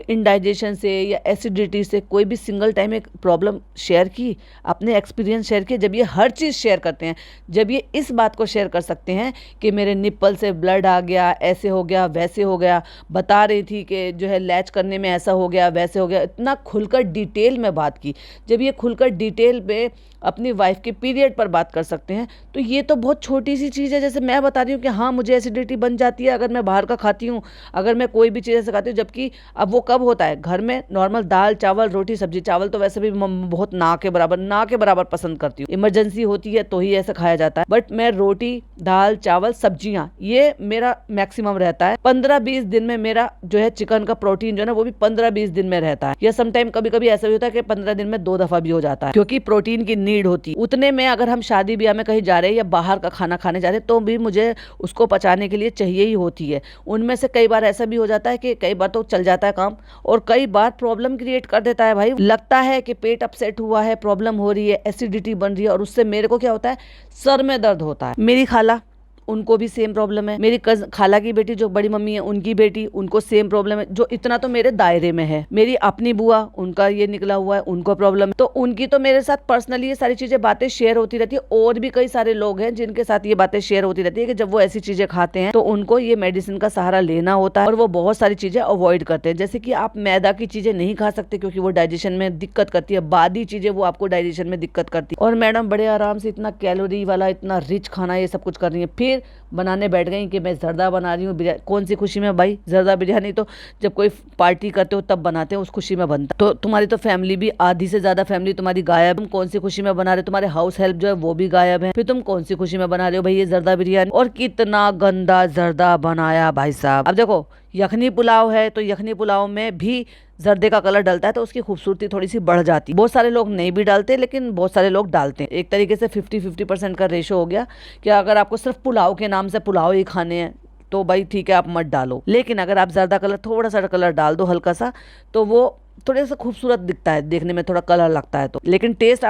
इंडाइजेशन से या एसिडिटी से कोई भी सिंगल टाइम एक प्रॉब्लम शेयर की, अपने एक्सपीरियंस शेयर किए। जब ये हर चीज़ शेयर करते हैं, जब ये इस बात को शेयर कर सकते हैं कि मेरे निप्पल से ब्लड आ गया, ऐसे हो गया, वैसे हो गया, बता रही थी कि जो है लैच करने में ऐसा हो गया, वैसे हो गया, इतना खुलकर डिटेल में बात की। जब ये खुलकर डिटेल पे अपनी वाइफ के पीरियड पर बात कर सकते हैं, तो ये तो बहुत छोटी सी चीज़ है। जैसे मैं बता रही हूँ कि हाँ मुझे एसिडिटी बन जाती है अगर मैं बाहर का खाती हूँ, अगर मैं कोई भी चीज़ ऐसे खाती हूँ, जबकि अब वो कब होता है, घर में नॉर्मल दाल चावल रोटी सब्जी, चावल तो वैसे भी बहुत ना के बराबर पसंद करती हूँ, इमरजेंसी होती है तो ही ऐसा खाया जाता है। बट मैं रोटी दाल चावल सब्जियाँ ये मेरा मैक्सिमम रहता है। 15-20 दिन में मेरा जो है चिकन का प्रोटीन जो है ना वो भी 15-20 दिन में रहता है, या समटाइम कभी कभी ऐसा भी होता है कि 15 दिन में 2 दफा भी हो जाता है, क्योंकि प्रोटीन की नीड होती है। उतने में अगर हम शादी ब्याह में कहीं जा रहे हैं या बाहर का खाना खाने जा रहे हैं तो भी मुझे उसको पचाने के लिए चाहिए ही होती है। उनमें से कई बार ऐसा भी हो जाता है कि कई बार तो चल जाता है काम, और कई बार प्रॉब्लम क्रिएट कर देता है। भाई लगता है कि पेट अपसेट हुआ है, प्रॉब्लम हो रही है, एसिडिटी बन रही है, और उससे मेरे को क्या होता है, सर में दर्द होता है। मेरी खाला, उनको भी सेम प्रॉब्लम है। मेरी खाला की बेटी जो बड़ी मम्मी है उनकी बेटी, उनको सेम प्रॉब्लम है। जो इतना तो मेरे दायरे में है, मेरी अपनी बुआ, उनका ये निकला हुआ है, उनको प्रॉब्लम है, तो उनकी तो मेरे साथ पर्सनली ये सारी चीजें बातें शेयर होती रहती है। और भी कई सारे लोग हैं जिनके साथ ये बातें शेयर होती रहती है कि जब वो ऐसी चीजें खाते हैं तो उनको ये मेडिसिन का सहारा लेना होता है और वो बहुत सारी चीजें अवॉइड करते हैं। जैसे कि आप मैदा की चीजें नहीं खा सकते क्योंकि वो डाइजेशन में दिक्कत करती है, बादी चीजें वो आपको डाइजेशन में दिक्कत करती है। और मैडम बड़े आराम से इतना कैलोरी वाला इतना रिच खाना ये सब कुछ कर रही है, फिर फिर बनाने बैठ गई कि मैं जर्दा बना रही हूँ। कौन सी खुशी में भाई? जर्दा बिरयानी तो जब कोई पार्टी करते हो तब बनाते हो, उस खुशी में बनता। तो तुम्हारी तो फैमिली भी, आधी से ज्यादा फैमिली तुम्हारी गायब। तुम कौन सी खुशी में बना रहे हो? तुम्हारे हाउस हेल्प जो है वो भी गायब है, फिर तुम कौन सी खुशी में बना रहे हो भाई ये जर्दा बिरयानी? और कितना गंदा जर्दा बनाया भाई साहब। अब देखो, यखनी पुलाव है तो यखनी पुलाव में भी जर्दे का कलर डलता है तो उसकी खूबसूरती थोड़ी सी बढ़ जाती है। बहुत सारे लोग नहीं भी डालते, लेकिन बहुत सारे लोग डालते हैं। एक तरीके से 50-50% का रेशो हो गया कि अगर आपको सिर्फ पुलाव के नाम से पुलाव ही खाने हैं तो भाई ठीक है, आप मत डालो। लेकिन अगर आप जर्दा कलर, थोड़ा सा कलर डाल दो हल्का सा, तो वो थोड़े सा खूबसूरत दिखता है, देखने में थोड़ा कलर लगता है तो। लेकिन टेस्ट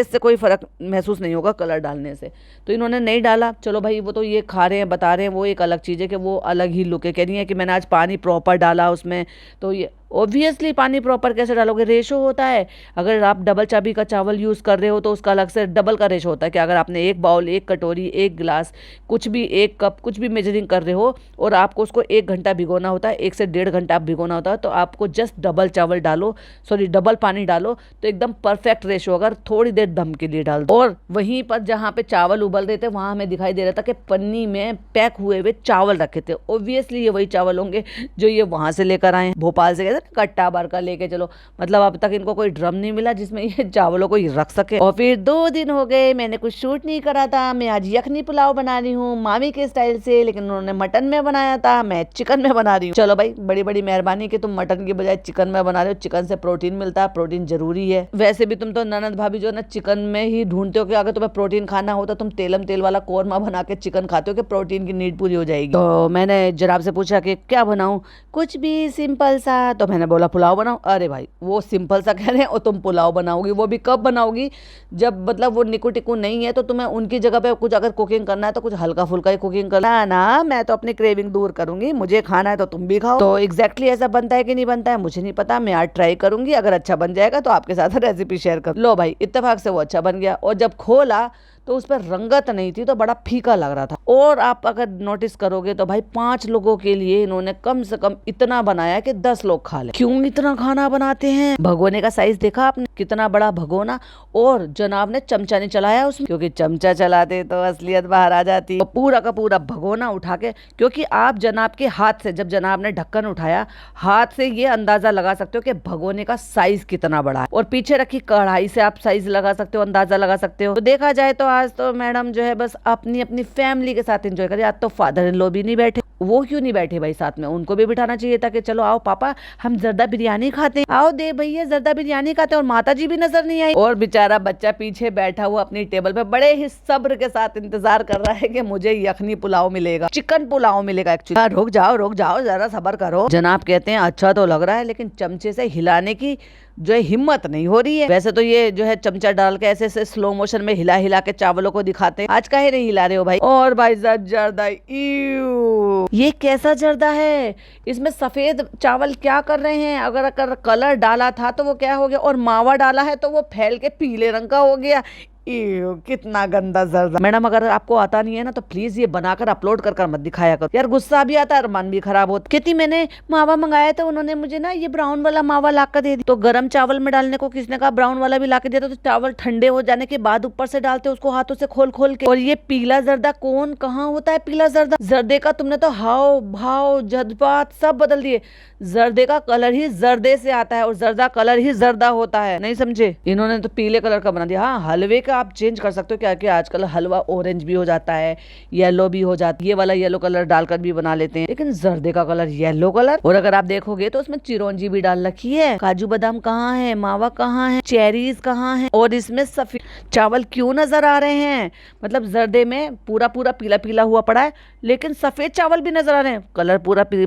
से कोई फर्क महसूस नहीं होगा कलर डालने से। तो इन्होंने नहीं डाला, चलो भाई वो तो ये खा रहे हैं, बता रहे हैं, वो एक अलग चीज़ है कि वो अलग ही लुक है। कह रही है कि मैंने आज पानी प्रॉपर डाला उसमें, तो ये ऑब्वियसली पानी प्रॉपर कैसे डालोगे? रेशो होता है। अगर आप डबल चाबी का चावल यूज़ कर रहे हो तो उसका अलग से डबल का रेशो होता है कि अगर आपने एक बाउल, एक कटोरी, एक गिलास, कुछ भी, एक कप, कुछ भी मेजरिंग कर रहे हो और आपको उसको 1 घंटा भिगोना होता है, 1 से 1.5 घंटा आप भिगोना होता है, तो आपको जस्ट डबल चावल डालो, सॉरी डबल पानी डालो तो एकदम परफेक्ट रेशो। अगर थोड़ी देर दम के लिए डाल दो। और वहीं पर जहाँ पे चावल उबल रहे थे वहाँ हमें दिखाई दे रहा था कि पन्नी में पैक हुए हुए चावल रखे थे। ऑब्वियसली ये वही चावल होंगे जो ये वहाँ से लेकर आए, भोपाल से, कहते कट्टा भर का लेके चलो। मतलब अब तक इनको कोई ड्रम नहीं मिला जिसमें ये चावलों को रख सके। और फिर 2 दिन हो गए मैंने कुछ शूट नहीं करा था। मैं आज यखनी पुलाव बना रही हूँ मामी के स्टाइल से, लेकिन उन्होंने मटन में बनाया था, मैं चिकन में बना रही हूँ। चलो भाई, बड़ी बड़ी मेहरबानी कि तुम मटन की बजाय चिकन में बना रहे हो। चिकन से प्रोटीन मिलता है, प्रोटीन जरूरी है। वैसे भी तुम तो ननद भाभी जो ना चिकन में ही ढूंढते हो कि अगर तुम्हें प्रोटीन खाना हो तो तुम तेलम तेल वाला कोरमा बना के चिकन खाते हो कि प्रोटीन की नीड पूरी हो जाएगी। तो मैंने जनाब से पूछा कि क्या बनाऊं, कुछ भी सिंपल सा। तो मैंने बोला पुलाव बनाओ। अरे भाई, वो सिंपल सा कह रहे हैं और तुम पुलाव बनाओगी, वो भी कब बनाओगी? जब मतलब वो निकू टिकू नहीं है तो तुम्हें उनकी जगह पे कुछ अगर कुकिंग करना है तो कुछ हल्का फुल्का ही कुकिंग करना ना। मैं तो अपनी क्रेविंग दूर करूंगी, मुझे खाना है तो तुम भी खाओ। तो एग्जैक्टली ऐसा बनता है कि नहीं बनता है मुझे नहीं पता, मैं आज ट्राई करूंगी। अगर अच्छा बन जाएगा तो आपके साथ रेसिपी शेयर कर। लो भाई, इत्तेफाक से वो अच्छा बन गया। और जब खोला तो उस पर रंगत नहीं थी, तो बड़ा फीका लग रहा था। और आप अगर नोटिस करोगे तो भाई 5 लोगों के लिए इन्होंने कम से कम इतना बनाया कि 10 लोग खा ले। क्यों इतना खाना बनाते हैं? भगोने का साइज देखा आपने, कितना बड़ा भगोना। और जनाब ने चमचा नहीं चलाया उसमें, क्योंकि चमचा चलाते तो असलियत बाहर आ जाती। तो पूरा का पूरा भगोना उठा के, क्योंकि आप जनाब के हाथ से, जब जनाब ने ढक्कन उठाया, हाथ से ये अंदाजा लगा सकते हो कि भगोने का साइज कितना बड़ा है। और पीछे रखी कढ़ाई से आप साइज लगा सकते हो, अंदाजा लगा सकते हो। तो देखा जाए तो आज तो मैडम जो है बस अपनी अपनी फैमिली के साथ एंजॉय करिए। आज तो फादर इन लॉ भी नहीं बैठे। वो क्यों नहीं बैठे भाई साथ में? उनको भी बिठाना चाहिए था कि चलो आओ पापा, हम जर्दा बिरयानी खाते हैं, आओ दे भैया जर्दा बिरयानी खाते हैं। और माता जी भी नजर नहीं आई। और बेचारा बच्चा पीछे बैठा हुआ अपनी टेबल पे बड़े ही सब्र के साथ इंतजार कर रहा है कि मुझे यखनी पुलाव मिलेगा, चिकन पुलाव मिलेगा। एक्चुअली रुक जाओ, जरा सब्र करो। जनाब कहते हैं अच्छा तो लग रहा है, लेकिन चमचे से हिलाने की जो है हिम्मत नहीं हो रही है। वैसे तो ये जो है चमचा डाल के ऐसे ऐसे स्लो मोशन में हिला हिला के चावलों को दिखाते हैं। आज काहे नहीं हिला रहे हो भाई? और भाई साहब जर्दा, ये कैसा जर्दा है? इसमें सफेद चावल क्या कर रहे हैं? अगर कलर डाला था तो वो क्या हो गया, और मावा डाला है तो वो फैल के पीले रंग का हो गया। कितना गंदा जर्दा। मैडम अगर आपको आता नहीं है ना तो प्लीज ये बनाकर अपलोड कर मत दिखाया करो यार, गुस्सा भी आता है और मन भी खराब होता। कहती मैंने मावा मंगाया था, उन्होंने मुझे ना ये ब्राउन वाला मावा ला कर दे दी। तो गरम चावल में डालने को किसने कहा ब्राउन वाला भी ला के दिया? तो चावल ठंडे हो जाने के बाद ऊपर से डालते उसको हाथों से खोल खोल के। और ये पीला जर्दा कौन कहाँ होता है? पीला जर्दा, जर्दे का तुमने तो हाव भाव जज्बात सब बदल दिए। जर्दे का कलर ही जर्दे से आता है और जर्दा कलर ही जर्दा होता है, नहीं समझे? इन्होंने तो पीले कलर का बना दिया। हाँ, हलवे का आप चेंज कर सकते हो क्या कि आजकल हलवा ऑरेंज भी हो जाता है, येलो भी हो जाता है। ये वाला येलो कलर डालकर भी बना लेते हैं, लेकिन जर्दे का कलर येलो कलर। और अगर आप देखोगे तो उसमें चिरौंजी भी डाल रखी है। काजू बादाम कहाँ है? मावा कहाँ है? चेरीज कहाँ है? और इसमें सफेद चावल क्यों नजर आ रहे हैं? मतलब जर्दे में पूरा पूरा पीला पीला हुआ पड़ा है, लेकिन सफेद चावल भी नजर आ रहे हैं। कलर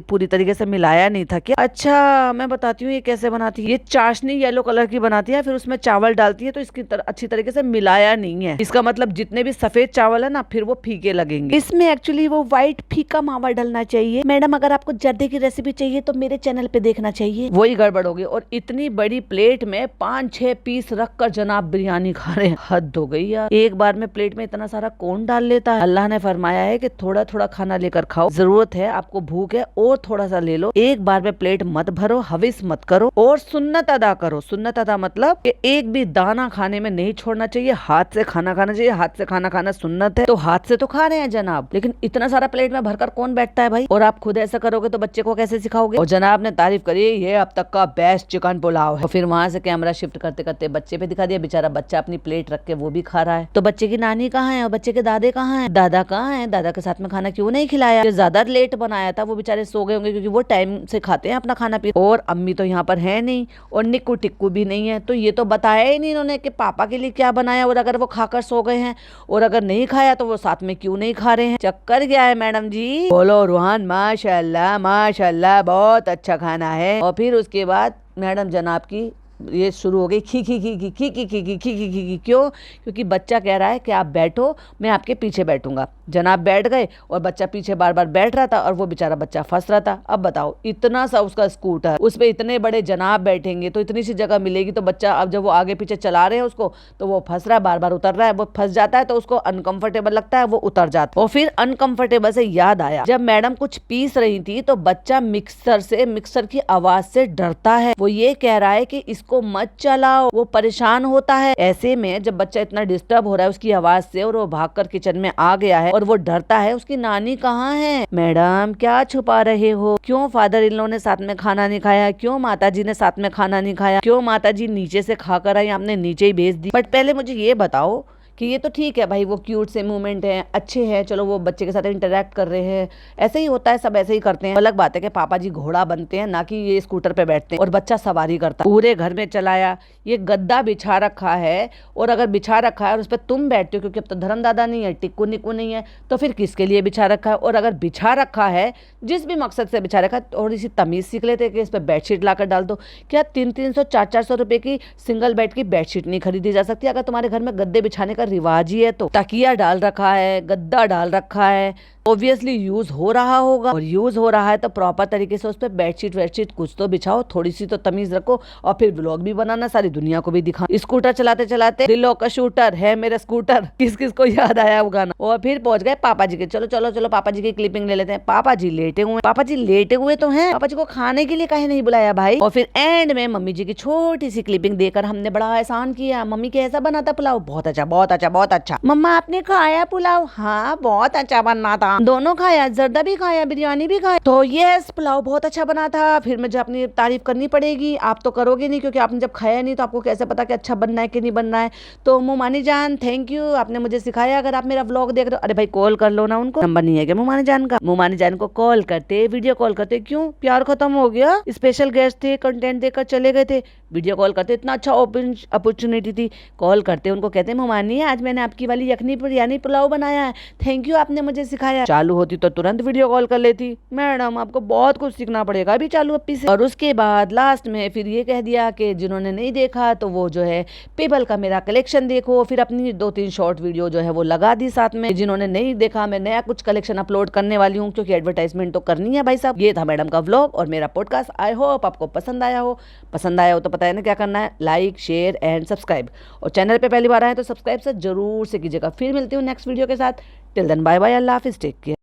पूरी तरीके से मिलाया नहीं था क्या? अच्छा, मैं बताती हूँ ये कैसे बनाती है। ये चाशनी येलो कलर की बनाती है, फिर उसमें चावल डालती है, तो इसकी अच्छी तरीके से मिलाया नहीं है। इसका मतलब जितने भी सफेद चावल है ना फिर वो फीके लगेंगे। इसमें एक्चुअली वो व्हाइट फीका मावा डलना चाहिए। मैडम अगर आपको जर्दे की रेसिपी चाहिए तो मेरे चैनल पे देखना चाहिए। वही गड़बड़ होगी। और इतनी बड़ी प्लेट में 5-6 पीस रखकर जनाब बिरयानी खा रहे हैं, हद हो गई यार। एक बार में प्लेट में इतना सारा कौन डाल लेता है? अल्लाह ने फरमाया है कि थोड़ा थोड़ा खाना लेकर खाओ, जरूरत है आपको, भूख है और थोड़ा सा ले लो। एक बार में प्लेट मत भरो, हविस मत करो और सुन्नत अदा करो। सुन्नत अदा मतलब कि एक भी दाना खाने में नहीं छोड़ना चाहिए, हाथ से खाना खाना चाहिए, हाथ से खाना खाना सुन्नत है, तो हाथ से तो खा रहे हैं जनाब, लेकिन इतना सारा प्लेट में भरकर कौन बैठता है भाई। और आप खुद ऐसा करोगे तो बच्चे को कैसे सिखाओगे। और जनाब ने तारीफ करी, ये अब तक का बेस्ट चिकन पुलाव है। और फिर वहां से कैमरा शिफ्ट करते करते बच्चे पे दिखा दिया, बेचारा बच्चा अपनी प्लेट रख के वो भी खा रहा है। तो बच्चे की नानी कहाँ है और बच्चे के दादे कहाँ है, दादा कहाँ है, दादा के साथ में खाना क्यों नहीं खिलाया। ज्यादा लेट बनाया था, वो बेचारे सो गए होंगे क्योंकि वो टाइम से खाते हैं अपना खाना पीना। और अम्मी तो यहाँ पर है नहीं और निक्कू टिक्कू भी नहीं है, तो ये तो बताया ही नहीं इन्होंने कि पापा के लिए क्या बनाया। और अगर वो खाकर सो गए हैं और अगर नहीं खाया तो वो साथ में क्यों नहीं खा रहे हैं। चक्कर क्या है मैडम जी। बोलो रूहान, माशाल्लाह माशाल्लाह, बहुत अच्छा खाना है। और फिर उसके बाद मैडम जनाब की ये शुरू हो गई खी खी खी खी खी खी खी खी खी खी खी। क्यों? क्योंकि बच्चा कह रहा है कि आप बैठो, मैं आपके पीछे बैठूंगा। जनाब बैठ गए और बच्चा पीछे बार बार बैठ रहा था और वो बेचारा बच्चा फंस रहा था। अब बताओ, इतना सा उसका स्कूटर, उस पे इतने बड़े जनाब बैठेंगे तो इतनी सी जगह मिलेगी, तो बच्चा अब जब वो आगे पीछे चला रहे हैं उसको तो वो फंस रहा है, बार बार उतर रहा है। वो फंस जाता है तो उसको अनकंफर्टेबल लगता है, वो उतर जाता है। और फिर अनकंफर्टेबल से याद आया, जब मैडम कुछ पीस रही थी तो बच्चा मिक्सर की आवाज से डरता है। वो ये कह रहा है कि इसको मत चलाओ, वो परेशान होता है। ऐसे में जब बच्चा इतना डिस्टर्ब हो रहा है उसकी आवाज से और वो भागकर किचन में आ गया है और वो डरता है, उसकी नानी कहाँ है। मैडम क्या छुपा रहे हो, क्यों फादर इन लॉ ने साथ में खाना नहीं खाया, क्यों माताजी ने साथ में खाना नहीं खाया, क्यों माताजी नीचे से खाकर आई, आपने नीचे ही भेज दी। बट पहले मुझे ये बताओ कि ये तो ठीक है भाई, वो क्यूट से मूवमेंट है, अच्छे हैं, चलो वो बच्चे के साथ इंटरेक्ट कर रहे हैं, ऐसे ही होता है, सब ऐसे ही करते हैं। अलग बात है कि पापा जी घोड़ा बनते हैं, ना कि ये स्कूटर पे बैठते हैं और बच्चा सवारी करता है। पूरे घर में चलाया, ये गद्दा बिछा रखा है और अगर बिछा रखा है और उस पर तुम बैठते हो, क्योंकि अब तो धर्म दादा नहीं है, टिक्कू निक्कू नहीं है, तो फिर किसके लिए बिछा रखा है। और अगर बिछा रखा है, जिस भी मकसद से बिछा रखा है, थोड़ी सी तमीज सीख लेते कि इस पर बेडशीट लाकर डाल दो। क्या 300-300 400-400 रुपए की सिंगल बेड की बेडशीट नहीं खरीदी जा सकती? अगर तुम्हारे घर में गद्दे बिछाने का रिवाज ही है तो तकिया डाल रखा है, गद्दा डाल रखा है, ऑब्वियसली यूज हो रहा होगा। और यूज हो रहा है तो प्रॉपर तरीके से उस पर बेडशीट कुछ तो बिछाओ, थोड़ी सी तो तमीज रखो। और फिर व्लॉग भी बनाना, सारी दुनिया को भी दिखाओ। स्कूटर चलाते चलाते दिलों का शूटर है मेरा स्कूटर, किस किस को याद आया वो गाना। और फिर पहुंच गए पापा जी के, चलो चलो चलो पापा जी की क्लिपिंग ले लेते हैं। पापा जी लेटे हुए, पापा जी लेटे हुए तो हैं, पापा जी को खाने के लिए काहे नहीं बुलाया भाई। और फिर एंड में मम्मी जी की छोटी सी क्लिपिंग देकर हमने बड़ा एहसान किया। मम्मी कैसा बना था पुलाव? बहुत अच्छा बहुत अच्छा बहुत अच्छा। मम्मा आपने खाया पुलाव? हाँ बहुत अच्छा बना था, दोनों खाया, जर्दा भी खाया, बिरयानी भी खाया। तो यस, पुलाव बहुत अच्छा बना था। फिर मुझे अपनी तारीफ करनी पड़ेगी, आप तो करोगे नहीं क्योंकि आपने जब खाया नहीं तो आपको कैसे पता कि अच्छा बनना है कि नहीं बनना है। तो मोमानी जान थैंक यू, आपने मुझे सिखाया। अगर आप मेरा व्लॉग देख रहे हो, अरे भाई कॉल कर लो ना उनको, नंबर नहीं है क्या मोमानी जान का? मोमानी जान को कॉल करते, वीडियो कॉल करते, क्यों प्यार खत्म हो गया? स्पेशल गेस्ट थे, कंटेंट देकर चले गए थे, वीडियो कॉल करते, इतना अच्छा अपॉर्चुनिटी थी, कॉल करते, उनको कहते मोमानी आज मैंने आपकी वाली यखनी बिरयानी पुलाव बनाया है, थैंक यू आपने मुझे सिखाया। चालू होती तो तुरंत वीडियो कॉल कर लेती। मैडम आपको बहुत कुछ सीखना पड़ेगा अभी चालू अपी से। और उसके बाद लास्ट में फिर ये कह दिया कि जिन्होंने नहीं देखा तो वो जो है पेबल का मेरा कलेक्शन देखो। फिर अपनी 2-3 शॉर्ट वीडियो जो है वो लगा दी साथ में। जिन्होंने नहीं देखा, मैं नया कुछ कलेक्शन अपलोड करने वाली हूँ क्योंकि एडवर्टाइजमेंट तो करनी है भाई साहब। ये था मैडम का व्लॉग और मेरा पॉडकास्ट। आई होप आपको पसंद आया हो। पसंद आया हो तो पता है ना क्या करना है, लाइक शेयर एंड सब्सक्राइब। और चैनल पे पहली बार आए तो सब्सक्राइब से जरूर से कीजिएगा। फिर मिलती हूँ नेक्स्ट वीडियो के साथ। टिल देन बाय बाय, अल्लाह हाफिज, टेक केयर।